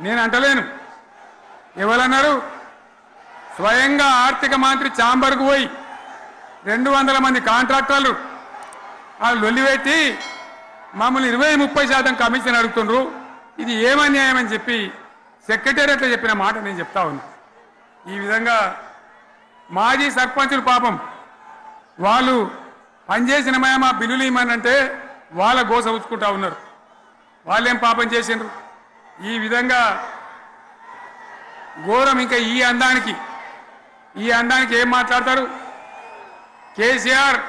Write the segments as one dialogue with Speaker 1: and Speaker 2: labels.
Speaker 1: నేను అంటలేను. ఎవరన్నారు? స్వయంగా ఆర్థిక మంత్రి ఛాంబర్కు పోయి 200 మంది కాంట్రాక్టర్లు వాళ్ళు లొల్లిపెట్టి మమ్మల్ని 20-30% కమిషన్ అడుగుతుండ్రు, ఇది ఏమన్యాయం అని చెప్పి సెక్రటేరియట్లో చెప్పిన మాట నేను చెప్తా ఉన్నా. ఈ విధంగా మాజీ సర్పంచులు పాపం వాళ్ళు పనిచేసిన మా బిల్లులు ఇవ్వమనంటే వాళ్ళ గోస ఉంచుకుంటా ఉన్నారు. వాళ్ళేం పాపం చేసిండ్రు? ఈ విధంగా ఘోరం. ఇంకా ఈ అందానికి ఏం మాట్లాడతారు? కేసీఆర్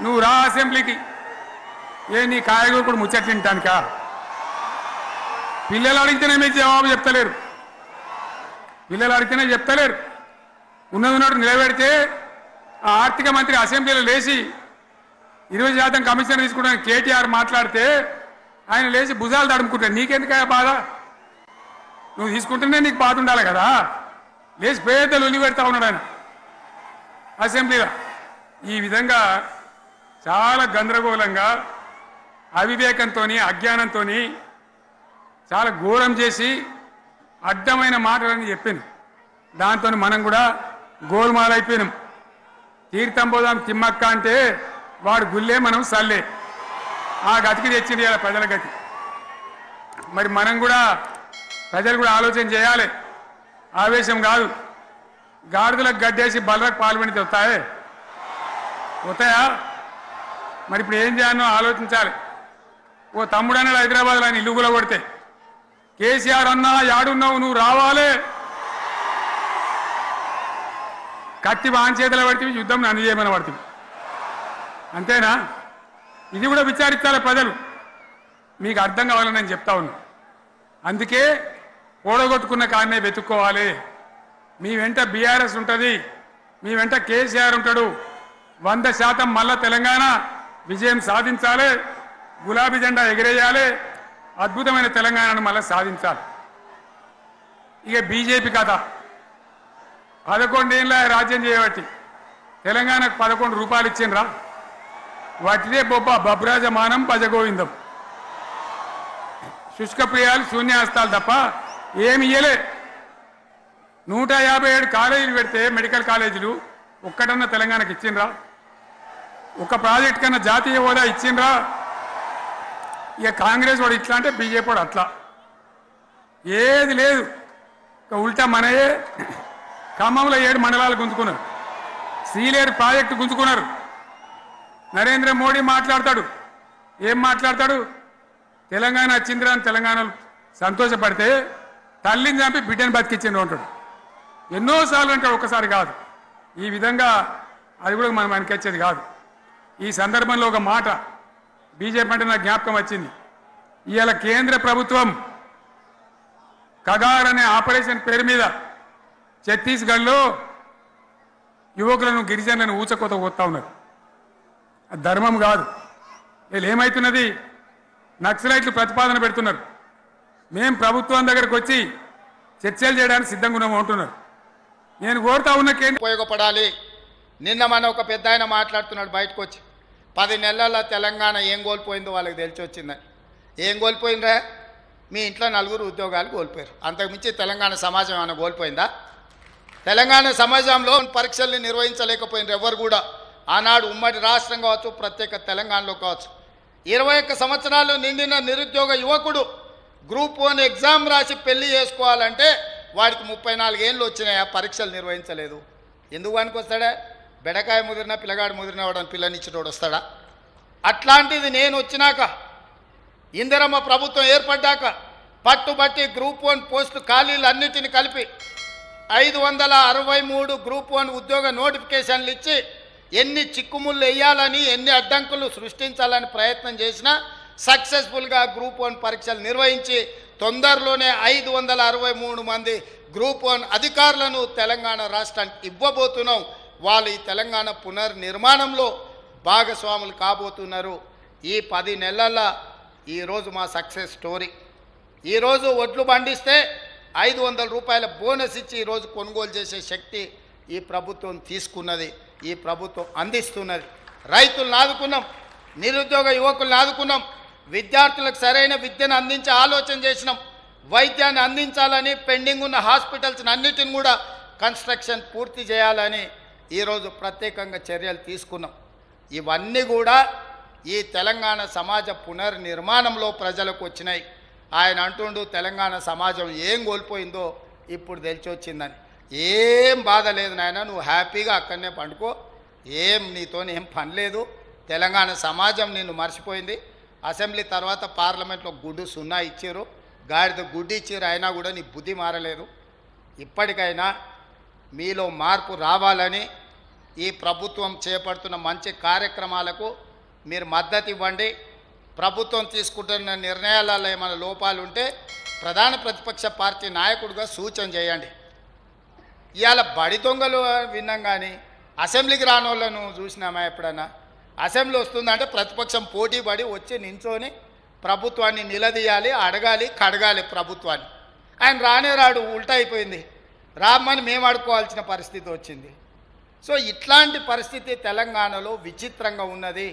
Speaker 1: నువ్వు రా అసెంబ్లీకి, నీ కాయగూరు కూడా ముచ్చట్లు తింటానికా? పిల్లలు అడిగితేనే మీరు జవాబు చెప్తలేరు. ఉన్నట్టు నిలబెడితే ఆ ఆర్థిక మంత్రి అసెంబ్లీలో లేచి 20% కమిషన్ తీసుకుంటాను కేటీఆర్ మాట్లాడితే ఆయన లేచి భుజాలు తడుముకుంటాడు. నీకెందుకు బాధ? నువ్వు తీసుకుంటేనే నీకు బాధ ఉండాలి కదా. లేచి పేదలు ఉల్లి పెడతా ఉన్నాడు ఆయన అసెంబ్లీలో. ఈ విధంగా చాలా గందరగోళంగా అవివేకంతో అజ్ఞానంతో చాలా ఘోరం చేసి అడ్డమైన మాటలని చెప్పింది. దాంతో మనం కూడా గోల్మాలైపోయినాం. తీర్థం పోదాం తిమ్మక్క అంటే వాడు గుల్లే, మనం సల్లే. ఆ గతికి తెచ్చింది ఇలా ప్రజల గతి. మరి మనం కూడా ప్రజలు కూడా ఆలోచన చేయాలి. ఆవేశం కాదు. గాడిదలకు గడ్డేసి బలరకు పాల్పడితే వస్తాయా? మరి ఇప్పుడు ఏం చేయాలో ఆలోచించాలి. ఓ తమ్ముడు అన్నాడు హైదరాబాద్లో, ఆయన ఇల్లు కూడా కొడితే, కేసీఆర్ అన్నా యాడున్నావు, నువ్వు రావాలి, కత్తి వాంచేతలు పడితే యుద్ధం నన్ను చేయమని పడుతుంది. అంతేనా? ఇది కూడా విచారించాలి ప్రజలు. మీకు అర్థం కావాలని నేను చెప్తా ఉన్నా. అందుకే ఓడగొట్టుకున్న కారణే వెతుక్కోవాలి. మీ వెంట బీఆర్ఎస్ ఉంటుంది, మీ వెంట కేసీఆర్ ఉంటాడు. 100% మళ్ళా తెలంగాణ విజయం సాధించాలి, గులాబీ జెండా ఎగిరేయాలి, అద్భుతమైన తెలంగాణను మళ్ళీ సాధించాలి. ఇక బీజేపీ కథ 11 ఏళ్ళ రాజ్యం చేయబట్టి తెలంగాణకు 11 రూపాయలు ఇచ్చిండ్రా? వాటిదే బబ్రాజమానం భజగోవిందం. శుష్కప్రియాలు శూన్యాస్తాలు తప్ప ఏమి ఇయ్యలే. 157 కాలేజీలు పెడితే మెడికల్ కాలేజీలు ఒక్కటన్నా తెలంగాణకు ఇచ్చిండ్రా? ఒక ప్రాజెక్ట్ కన్నా జాతీయ హోదా ఇచ్చిండ్రా? ఇక కాంగ్రెస్ వాడు ఇట్లా అంటే బీజేపీ వాడు అట్లా, ఏది లేదు. ఇక ఉల్టా మనయే ఖమ్మంలో 7 మండలాలు గుంజుకున్నారు, సీలేరు ప్రాజెక్టు గుంజుకున్నారు. నరేంద్ర మోడీ మాట్లాడతాడు, ఏం మాట్లాడతాడు? తెలంగాణ వచ్చిందిరా అని తెలంగాణలో సంతోషపడితే తల్లిని చంపి బిడ్డను బతికిచ్చిండ్రు అంటాడు. ఎన్నోసార్లు అంటాడు, ఒక్కసారి కాదు. ఈ విధంగా అది కూడా మనం వెనకొచ్చేది కాదు. ఈ సందర్భంలో ఒక మాట బీజేపీ అంటే నాకు జ్ఞాపకం వచ్చింది. ఇవాళ కేంద్ర ప్రభుత్వం కగార్ అనే ఆపరేషన్ పేరు మీద ఛత్తీస్గఢ్లో యువకులను గిరిజనులను ఊచకోత పోతా ఉన్నారు. అది ధర్మం కాదు. వీళ్ళు ఏమవుతున్నది? నక్సలైట్లు ప్రతిపాదన పెడుతున్నారు. మేము ప్రభుత్వం దగ్గరకు వచ్చి చర్చలు చేయడానికి సిద్ధంగా ఉన్నాము అంటున్నారు. నేను కోరుతా ఉన్న కేంద్రం
Speaker 2: ఉపయోగపడాలి. నిన్న మన ఒక పెద్ద ఆయన మాట్లాడుతున్నాడు బయటకు వచ్చి, 10 నెలల తెలంగాణ ఏం కోల్పోయిందో వాళ్ళకి తెలిసి వచ్చిందని. ఏం కోల్పోయిందా? మీ ఇంట్లో 4 ఉద్యోగాలు కోల్పోయారు. అంతకుమించి తెలంగాణ సమాజం ఏమైనా కోల్పోయిందా? తెలంగాణ సమాజంలో పరీక్షల్ని నిర్వహించలేకపోయినారు ఎవరు కూడా. ఆనాడు ఉమ్మడి రాష్ట్రం కావచ్చు, ప్రత్యేక తెలంగాణలో కావచ్చు, 21 సంవత్సరాలు నిండిన నిరుద్యోగ యువకుడు గ్రూప్ 1 ఎగ్జామ్ రాసి పెళ్లి చేసుకోవాలంటే వాడికి 34 ఏళ్ళు వచ్చినాయా? పరీక్షలు నిర్వహించలేదు. ఎందుకు వానికి వస్తాడా? బెడకాయ ముదిరిన పిల్లగాడు ముదిరిన వాడని పిల్లనిచ్చేటోడు వస్తాడా? అట్లాంటిది నేను వచ్చినాక, ఇందిరమ్మ ప్రభుత్వం ఏర్పడ్డాక పట్టుబట్టి గ్రూప్ 1 పోస్టు ఖాళీలు అన్నిటిని కలిపి 563 గ్రూప్ 1 ఉద్యోగ నోటిఫికేషన్లు ఇచ్చి ఎన్ని చిక్కుముళ్ళు వేయాలని, ఎన్ని అడ్డంకులు సృష్టించాలని ప్రయత్నం చేసినా సక్సెస్ఫుల్గా గ్రూప్ 1 పరీక్షలు నిర్వహించి తొందరలోనే 563 మంది గ్రూప్ 1 అధికారులను తెలంగాణ రాష్ట్రానికి ఇవ్వబోతున్నాం. వాళ్ళు ఈ తెలంగాణ పునర్నిర్మాణంలో భాగస్వాములు కాబోతున్నారు. ఈ 10 నెలల ఈరోజు మా సక్సెస్ స్టోరీ. ఈరోజు ఒడ్లు పండిస్తే 500 రూపాయల బోనస్ ఇచ్చి ఈరోజు కొనుగోలు చేసే శక్తి ఈ ప్రభుత్వం తీసుకున్నది, ఈ ప్రభుత్వం అందిస్తున్నది. రైతులను ఆదుకున్నాం, నిరుద్యోగ యువకులను ఆదుకున్నాం, విద్యార్థులకు సరైన విద్యను అందించే ఆలోచన చేసినాం. వైద్యాన్ని అందించాలని, పెండింగ్ ఉన్న హాస్పిటల్స్ అన్నిటిని కూడా కన్స్ట్రక్షన్ పూర్తి చేయాలని ఈరోజు ప్రత్యేకంగా చర్యలు తీసుకున్నాం. ఇవన్నీ కూడా ఈ తెలంగాణ సమాజ పునర్నిర్మాణంలో ప్రజలకు వచ్చినాయి. ఆయన అంటుండు తెలంగాణ సమాజం ఏం కోల్పోయిందో ఇప్పుడు తెలిసి వచ్చిందని. ఏం బాధ లేదు నాయన, నువ్వు హ్యాపీగా అక్కడనే పండుకో, ఏం నీతో ఏం పని లేదు. తెలంగాణ సమాజం నిన్ను మర్చిపోయింది. అసెంబ్లీ తర్వాత పార్లమెంట్లో గుడ్డు సున్నా ఇచ్చారు, గాడిద గుడ్డు ఇచ్చారు, అయినా కూడా నీ బుద్ధి మారలేదు. ఇప్పటికైనా మీలో మార్పు రావాలని ఈ ప్రభుత్వం చేపడుతున్న మంచి కార్యక్రమాలకు మీరు మద్దతు ఇవ్వండి. ప్రభుత్వం తీసుకుంటున్న నిర్ణయాలలో ఏమైనా లోపాలు ఉంటే ప్రధాన ప్రతిపక్ష పార్టీ నాయకుడిగా సూచన చేయండి. ఇవాళ బడి దొంగలు విన్నాం కానీ అసెంబ్లీకి రాని వాళ్ళను చూసినామా ఎప్పుడన్నా? అసెంబ్లీ వస్తుందంటే ప్రతిపక్షం పోటీ పడి వచ్చి నించొని ప్రభుత్వాన్ని నిలదీయాలి, అడగాలి, కడగాలి ప్రభుత్వాన్ని. ఆయన రానే రాడు, ఉల్టా అయిపోయింది. రామ్మని మేము అడుకోవాల్సిన పరిస్థితి వచ్చింది. సో ఇట్లాంటి పరిస్థితి తెలంగాణలో విచిత్రంగా ఉన్నది.